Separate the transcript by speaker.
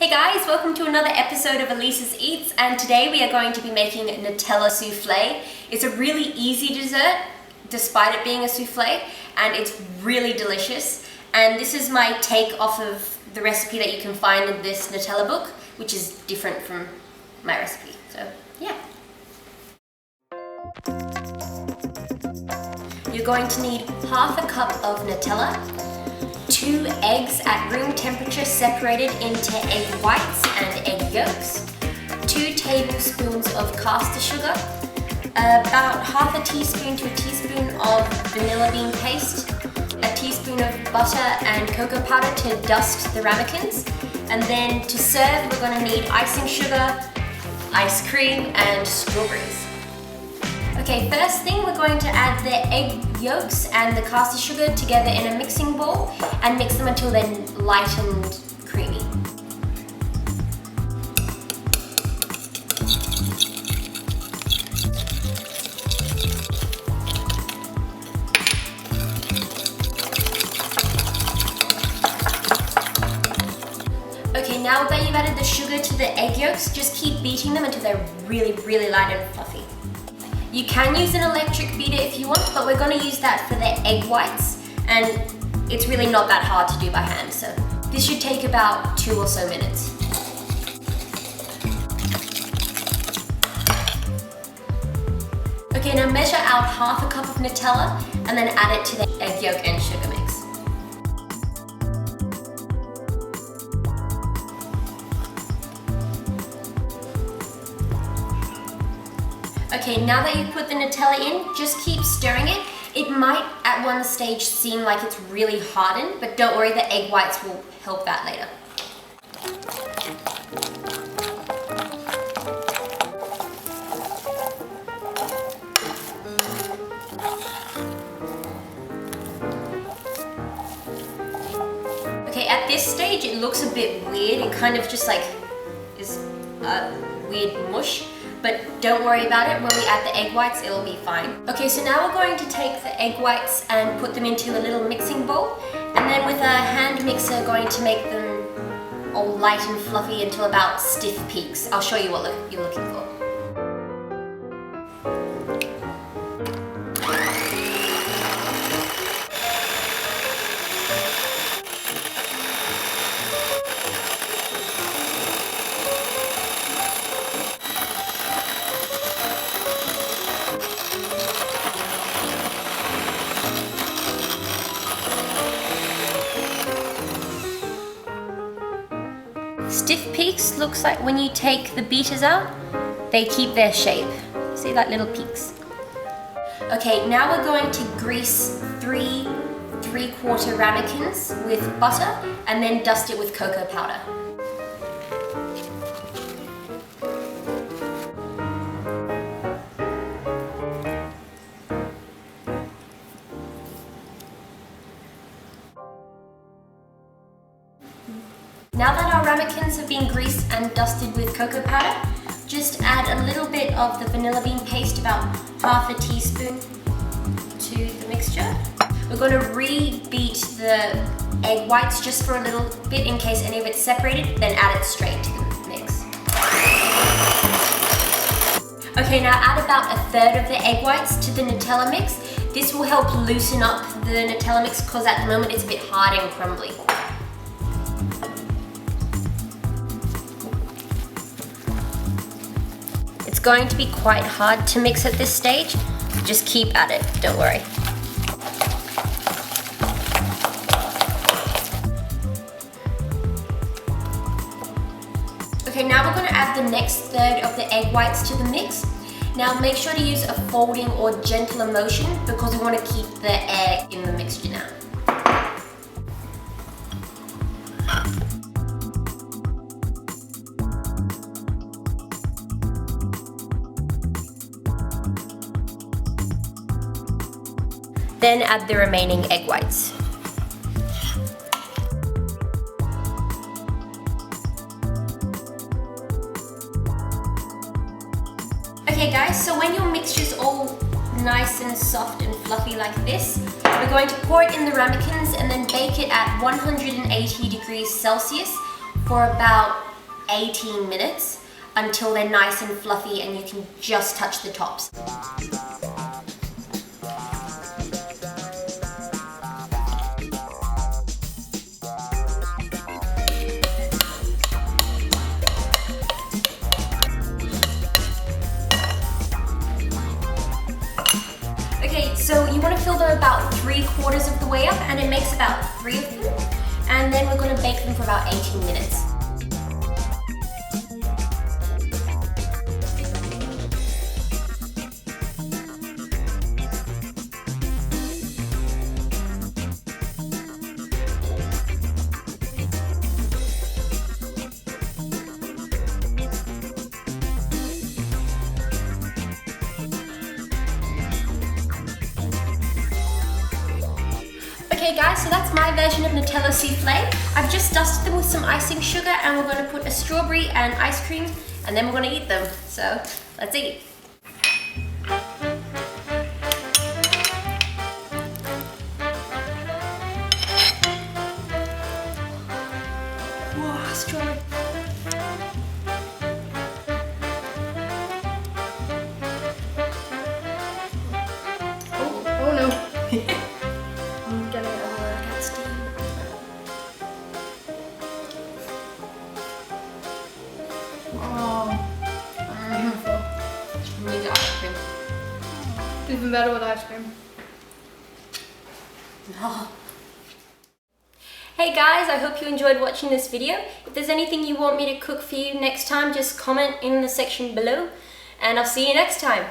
Speaker 1: Hey guys, welcome to another episode of Elise Eats, and today we are going to be making Nutella soufflé. It's a really easy dessert despite it being a soufflé, and it's really delicious. And this is my take off of the recipe that you can find in this Nutella book, which is different from my recipe. So yeah. You're going to need half a cup of Nutella, 2 eggs at room temperature separated into egg whites and egg yolks, 2 tablespoons of caster sugar, about half a teaspoon to a teaspoon of vanilla bean paste, a teaspoon of butter and cocoa powder to dust the ramekins, and then to serve we're going to need icing sugar, ice cream and strawberries. Okay, first thing we're going to add the egg yolks and the caster sugar together in a mixing bowl and mix them until they're light and creamy. Okay, now that you've added the sugar to the egg yolks, just keep beating them until they're really light and fluffy. You can use an electric beater if you want, but we're going to use that for the egg whites, and it's really not that hard to do by hand, so this should take about 2 or so minutes. Okay, now measure out half a cup of Nutella and then add it to the egg yolk and sugar mix. Okay, now that you've put the Nutella in, just keep stirring it. It might at one stage seem like it's really hardened, but don't worry, the egg whites will help that later. Okay, at this stage it looks a bit weird. It kind of just like is a weird mush. But don't worry about it, when we add the egg whites, it'll be fine. Okay, so now we're going to take the egg whites and put them into a little mixing bowl, and then with a hand mixer, going to make them all light and fluffy until about stiff peaks. I'll show you what you're looking for. Stiff peaks looks like when you take the beaters out, they keep their shape. See, like little peaks. Okay, now we're going to grease 3 3/4 ramekins with butter and then dust it with cocoa powder. Now that our ramekins have been greased and dusted with cocoa powder, just add a little bit of the vanilla bean paste, about half a teaspoon, to the mixture. We're going to re-beat the egg whites just for a little bit in case any of it's separated, then add it straight to the mix. Okay, now add about 1/3 of the egg whites to the Nutella mix. This will help loosen up the Nutella mix because at the moment it's a bit hard and crumbly. It's going to be quite hard to mix at this stage. Just keep at it, don't worry. Okay, now we're going to add the next 1/3 of the egg whites to the mix. Now make sure to use a folding or gentler motion because we want to keep the air in the mixture now. Then add the remaining egg whites. Okay guys, so when your mixture's all nice and soft and fluffy like this, we're going to pour it in the ramekins and then bake it at 180 degrees Celsius for about 18 minutes until they're nice and fluffy and you can just touch the tops. Okay, so you want to fill them about 3/4 of the way up, and it makes about 3 of them. And then we're going to bake them for about 18 minutes. Okay guys, so that's my version of Nutella souffle. I've just dusted them with some icing sugar, and we're going to put a strawberry and ice cream, and then we're going to eat them. So let's eat. Whoa, strawberry.
Speaker 2: Oh no.
Speaker 1: I'm getting it all I got steam.
Speaker 2: Oh, beautiful.
Speaker 1: Need the ice cream.
Speaker 2: Even better with ice cream.
Speaker 1: No. Hey guys, I hope you enjoyed watching this video. If there's anything you want me to cook for you next time, just comment in the section below, and I'll see you next time.